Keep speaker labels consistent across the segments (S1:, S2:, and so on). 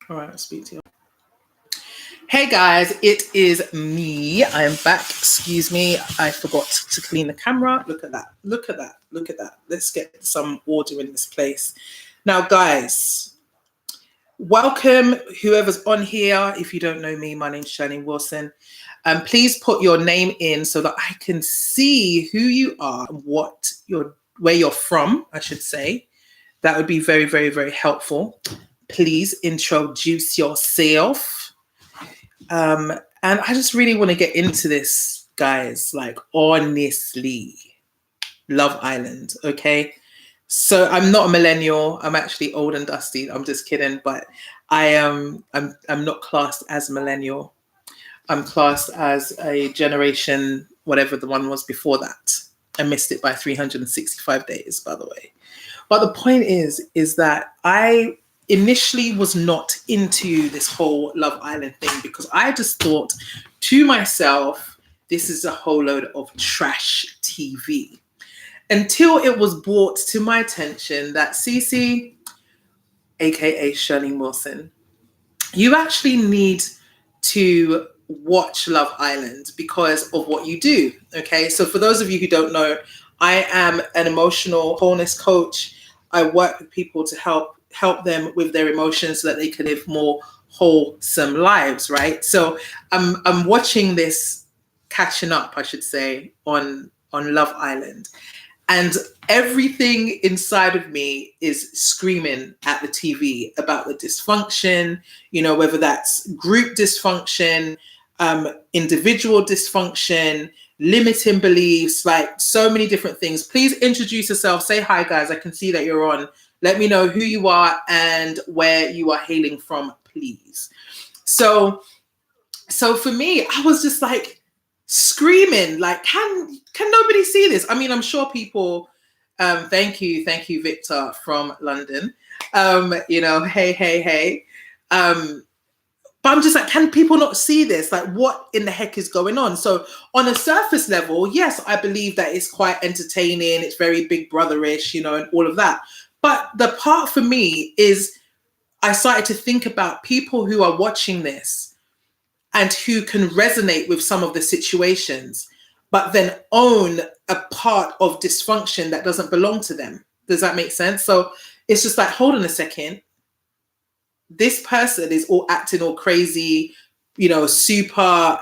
S1: All right, I'll speak to you. Hey guys, it is me. I am back. Excuse me, I forgot to clean the camera. Look at that. Look at that. Look at that. Let's get some order in this place. Now, guys, welcome whoever's on here. If you don't know me, my name's Shirley Wilson. Please put your name in so that I can see who you are, where you're from, I should say. That would be very, very, very helpful. Please introduce yourself. And I just really want to get into this, guys, like honestly. Love Island, okay? So I'm not a millennial. I'm actually old and dusty. I'm just kidding, but I'm not classed as a millennial. I'm classed as a generation, whatever the one was before that. I missed it by 365 days, by the way. But the point is that I initially was not into this whole Love Island thing because I just thought to myself, this is a whole load of trash TV. Until it was brought to my attention that Cece, aka Shirley Wilson, you actually need to watch Love Island because of what you do. Okay, so for those of you who don't know, I am an emotional wholeness coach. I work with people to help them with their emotions so that they can live more wholesome lives, right? So I'm watching this, catching up, I should say, on Love Island. And everything inside of me is screaming at the TV about the dysfunction, whether that's group dysfunction, individual dysfunction, limiting beliefs, like so many different things. Please introduce yourself. Say hi, guys. I can see that you're on. Let me know who you are and where you are hailing from, please. So for me, I was just like screaming, like, can nobody see this? I mean, I'm sure people, thank you, Victor from London. Hey. But I'm just like, can people not see this? Like, what in the heck is going on? So on a surface level, yes, I believe that it's quite entertaining. It's very Big Brother-ish, and all of that. But the part for me is I started to think about people who are watching this and who can resonate with some of the situations, but then own a part of dysfunction that doesn't belong to them. Does that make sense? So it's just like, hold on a second. This person is all acting all crazy, super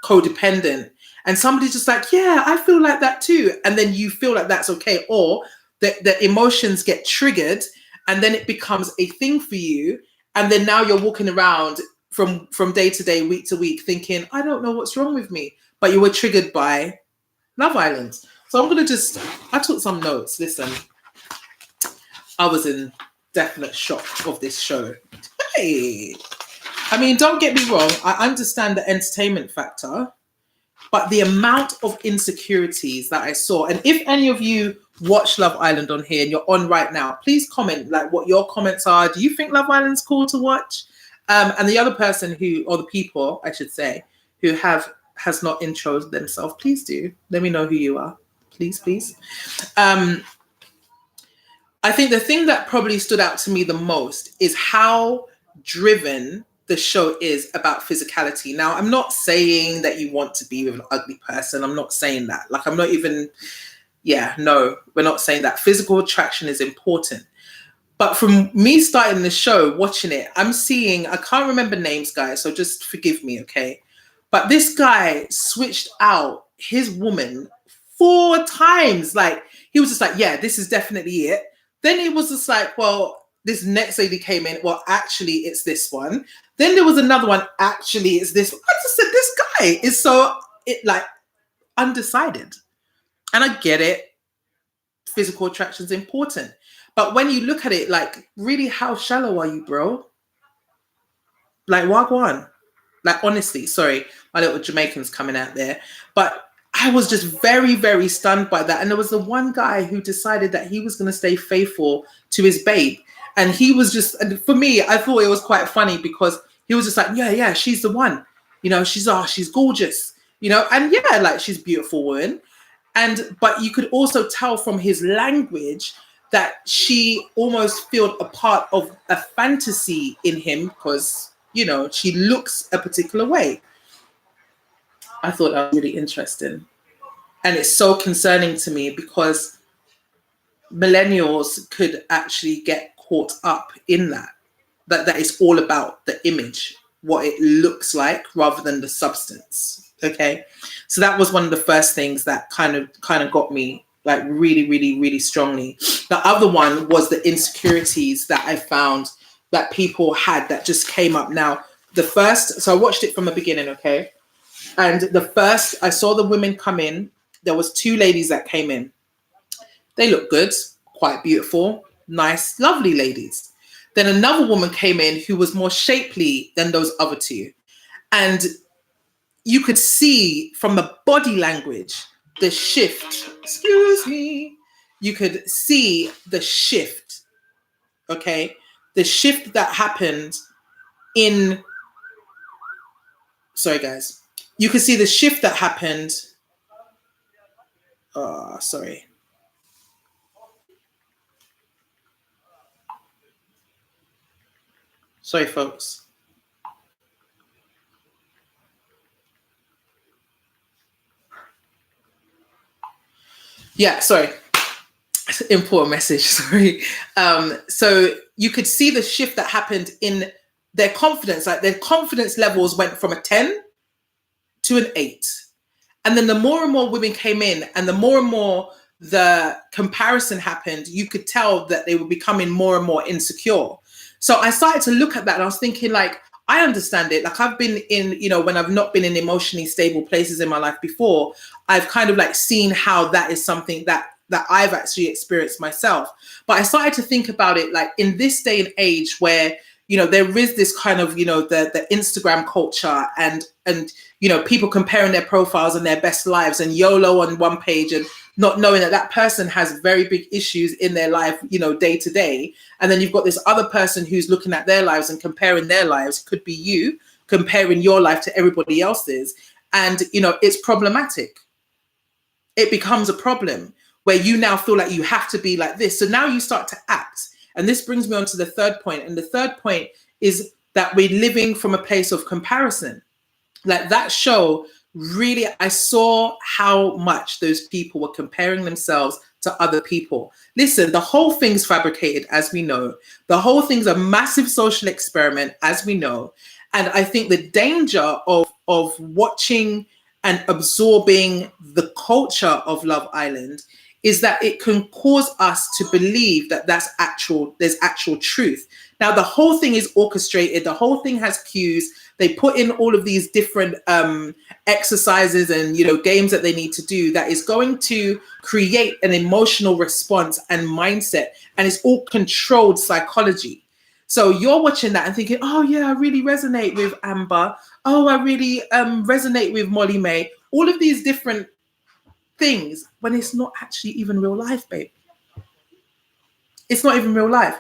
S1: codependent. And somebody's just like, yeah, I feel like that too. And then you feel like that's okay. Or the emotions get triggered and then it becomes a thing for you. And then now you're walking around from day to day, week to week, thinking, I don't know what's wrong with me. But you were triggered by Love Island. So I'm going to I took some notes. Listen, I was in definite shock of this show. Hey, I mean, don't get me wrong. I understand the entertainment factor, but the amount of insecurities that I saw, and if any of you watch Love Island on here and you're on right now, please comment like what your comments are. Do you think Love Island's cool to watch? And the other person or the people, I should say, who has not introed themselves, please do. Let me know who you are. Please. I think the thing that probably stood out to me the most is how driven the show is about physicality. Now, I'm not saying that you want to be with an ugly person. I'm not saying that. Like, I'm not even, no, we're not saying that. Physical attraction is important. But from me starting the show, watching it, I'm seeing, I can't remember names, guys, so just forgive me, okay? But this guy switched out his woman 4 times. Like, he was just like, yeah, this is definitely it. Then it was just like, well, this next lady came in. Well, actually, it's this one. Then there was another one. Actually, it's this one. I just said, this guy is so, undecided. And I get it. Physical attraction is important. But when you look at it, like, really, how shallow are you, bro? Like, wagwan. Like, honestly, sorry, my little Jamaicans coming out there. But I was just very, very stunned by that. And there was the one guy who decided that he was going to stay faithful to his babe. And he was just, and for me, I thought it was quite funny because he was just like, yeah, she's the one. She's gorgeous. And like, she's a beautiful woman. But you could also tell from his language that she almost felt a part of a fantasy in him because, you know, she looks a particular way. I thought that was really interesting. And it's so concerning to me because millennials could actually get caught up in that. That is all about the image, what it looks like rather than the substance. Okay. So that was one of the first things that kind of got me like really, really, really strongly. The other one was the insecurities that I found that people had that just came up. Now, so I watched it from the beginning, okay? And the first, I saw the women come in. There was 2 ladies that came in. They looked good, quite beautiful, nice, lovely ladies. Then another woman came in who was more shapely than those other 2. And you could see from the body language, the shift. Excuse me. You could see the shift, okay? The shift that happened in, sorry guys. You could see the shift that happened. Sorry. Sorry, folks. Yeah, sorry. Important message, sorry. So you could see the shift that happened in their confidence. Like their confidence levels went from a 10 to an 8. And then the more and more women came in and the more the comparison happened, you could tell that they were becoming more and more insecure. So I started to look at that and I was thinking, like, I understand it. Like I've been in, you know, when I've not been in emotionally stable places in my life before, I've kind of like seen how that is something that I've actually experienced myself. But I started to think about it like in this day and age where, you know, there is this kind of, you know, the Instagram culture and, you know, people comparing their profiles and their best lives and YOLO on one page and not knowing that that person has very big issues in their life, you know, day to day. And then you've got this other person who's looking at their lives and comparing their lives, could be you comparing your life to everybody else's. And, you know, it's problematic. It becomes a problem where you now feel like you have to be like this. So now you start to act. And this brings me on to the third point. And the third point is that we're living from a place of comparison. Like that show, really, I saw how much those people were comparing themselves to other people. Listen, the whole thing's fabricated, as we know. The whole thing's a massive social experiment, as we know. And I think the danger of watching and absorbing the culture of Love Island is that it can cause us to believe that there's actual truth. Now, the whole thing is orchestrated. The whole thing has cues. They put in all of these different exercises and, you know, games that they need to do that is going to create an emotional response and mindset. And it's all controlled psychology. So you're watching that and thinking, oh, yeah, I really resonate with Amber. Oh, I really resonate with Molly May. All of these different things when it's not actually even real life, babe. It's not even real life.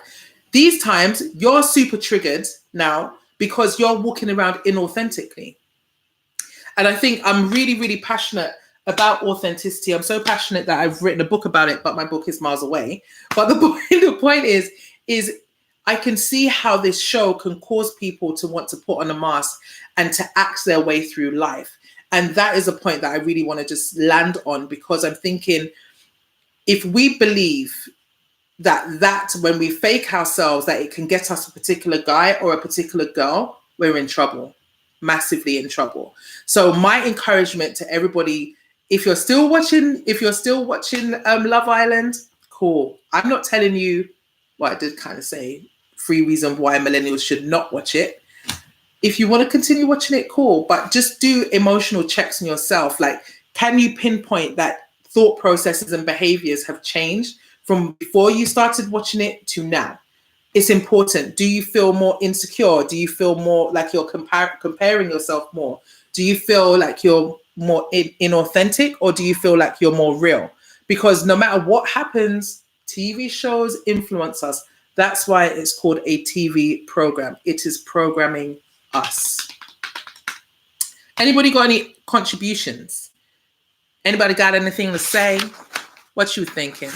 S1: These times you're super triggered now because you're walking around inauthentically. And I think I'm really, really passionate about authenticity. I'm so passionate that I've written a book about it, but my book is miles away. But the point is I can see how this show can cause people to want to put on a mask and to act their way through life. And that is a point that I really want to just land on, because I'm thinking, if we believe that when we fake ourselves, that it can get us a particular guy or a particular girl, we're in trouble, massively in trouble. So my encouragement to everybody, if you're still watching Love Island, cool. I'm not telling you, well, I did kind of say 3 reasons why millennials should not watch it. If you want to continue watching it, cool. But just do emotional checks on yourself. Like, can you pinpoint that thought processes and behaviors have changed from before you started watching it to now? It's important. Do you feel more insecure? Do you feel more like you're comparing yourself more? Do you feel like you're more inauthentic, or do you feel like you're more real? Because no matter what happens, TV shows influence us. That's why it's called a TV program. It is programming us. Anybody got any contributions? Anybody got anything to say? What you thinking?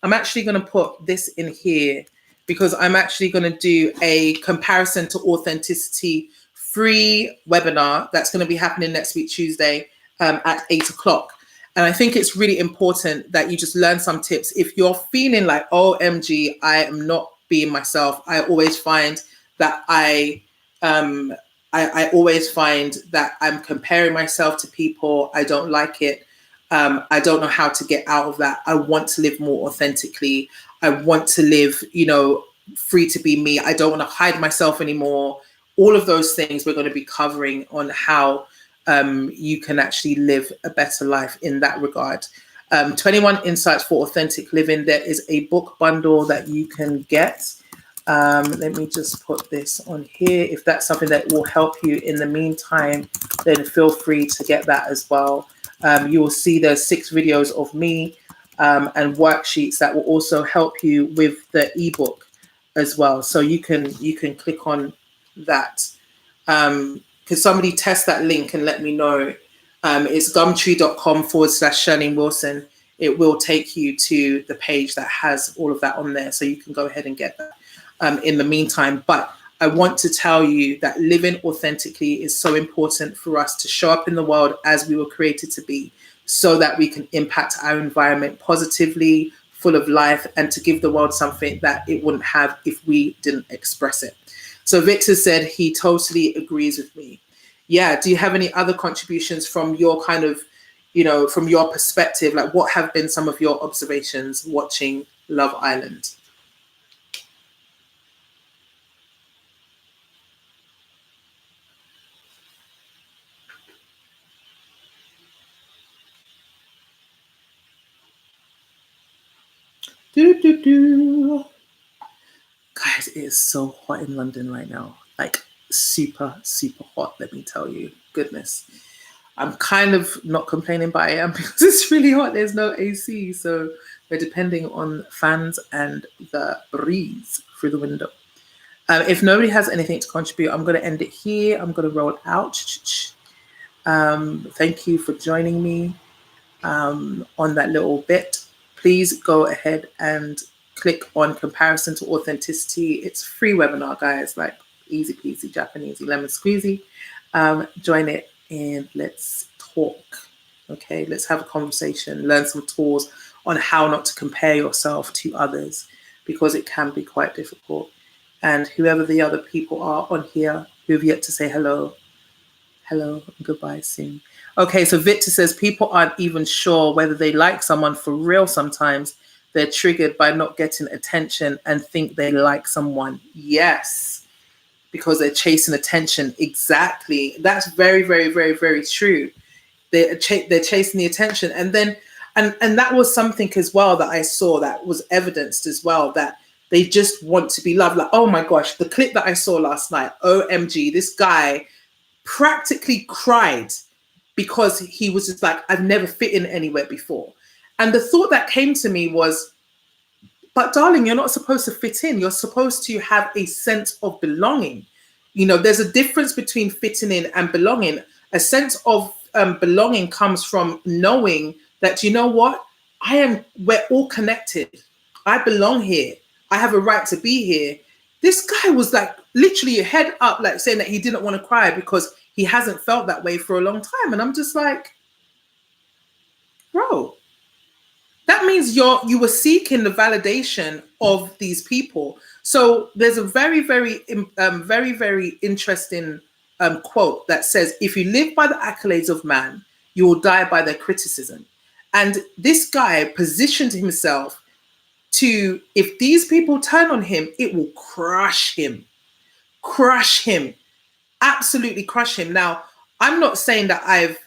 S1: I'm actually going to put this in here because I'm actually going to do a comparison to authenticity free webinar that's going to be happening next week, Tuesday, at 8 o'clock. And I think it's really important that you just learn some tips. If you're feeling like, OMG, I am not being myself, I always find that I always find that I'm comparing myself to people. I don't like it. I don't know how to get out of that. I want to live more authentically. I want to live, free to be me. I don't want to hide myself anymore. All of those things we're going to be covering on how you can actually live a better life in that regard. 21 Insights for Authentic Living. There is a book bundle that you can get. Let me just put this on here. If that's something that will help you in the meantime, then feel free to get that as well. You will see there's 6 videos of me and worksheets that will also help you with the ebook as well. So you can click on that. Could somebody test that link and let me know? It's gumtree.com/Shirley Wilson. It will take you to the page that has all of that on there. So you can go ahead and get that in the meantime. But I want to tell you that living authentically is so important for us to show up in the world as we were created to be, so that we can impact our environment positively, full of life, and to give the world something that it wouldn't have if we didn't express it. So Victor said he totally agrees with me. Yeah. Do you have any other contributions from your kind of, from your perspective? Like, what have been some of your observations watching Love Island? Guys, it is so hot in London right now. Like, super, super hot, let me tell you. Goodness. I'm kind of not complaining, but I am, because it's really hot. There's no AC. So we're depending on fans and the breeze through the window. If nobody has anything to contribute, I'm going to end it here. I'm going to roll out. Thank you for joining me on that little bit. Please go ahead and click on Comparison to Authenticity. It's free webinar, guys, like easy peasy, Japanese, lemon squeezy. Join it and let's talk. Okay, let's have a conversation, learn some tools on how not to compare yourself to others, because it can be quite difficult. And whoever the other people are on here who have yet to say hello, goodbye soon. Okay, so Victor says people aren't even sure whether they like someone for real sometimes. They're triggered by not getting attention and think they like someone. Yes, because they're chasing attention. Exactly. That's very, very, very, very true. They're chasing the attention. And then, and that was something as well that I saw that was evidenced as well, that they just want to be loved. Like, oh my gosh, the clip that I saw last night, OMG, this guy practically cried because he was just like, I've never fit in anywhere before. And the thought that came to me was, but darling, you're not supposed to fit in. You're supposed to have a sense of belonging. There's a difference between fitting in and belonging. A sense of belonging comes from knowing that, you know what? We're all connected. I belong here. I have a right to be here. This guy was like literally head up, like saying that he didn't want to cry because he hasn't felt that way for a long time. And I'm just like, bro, that means you were seeking the validation of these people. So there's a very, very, very, very interesting quote that says, if you live by the accolades of man, you will die by their criticism. And this guy positioned himself to, if these people turn on him, it will crush him, absolutely crush him. Now, I'm not saying that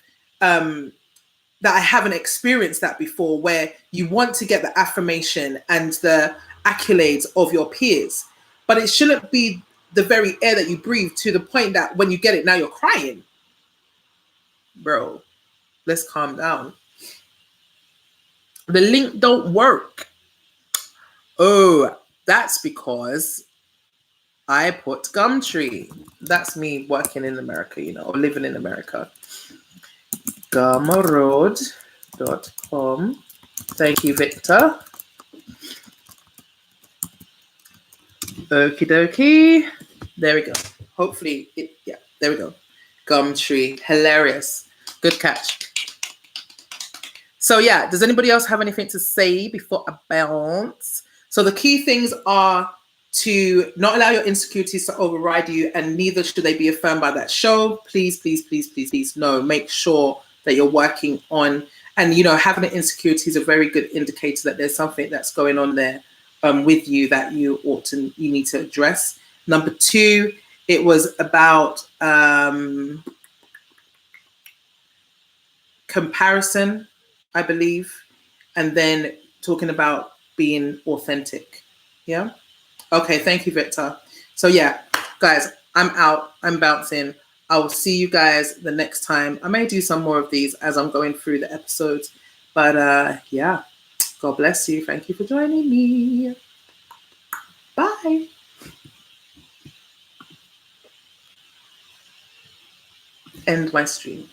S1: that I haven't experienced that before, where you want to get the affirmation and the accolades of your peers, but it shouldn't be the very air that you breathe, to the point that when you get it, now you're crying. Bro, let's calm down. The link don't work. Oh, that's because I put Gumtree. That's me working in America, or living in America. Gumroad.com. Thank you, Victor. Okie dokie. There we go. Hopefully, there we go. Gumtree. Hilarious. Good catch. So yeah, does anybody else have anything to say before I bounce? So the key things are to not allow your insecurities to override you, and neither should they be affirmed by that show. Please, please, please, please, please, no. Make sure that you're working on, and having an insecurity is a very good indicator that there's something that's going on there with you that you need to address. Number 2, it was about comparison, I believe, and then talking about being authentic. Yeah. Okay. Thank you, Victor. So yeah, guys, I'm out. I'm bouncing. I will see you guys the next time. I may do some more of these as I'm going through the episodes, but yeah, God bless you. Thank you for joining me. Bye. End my stream.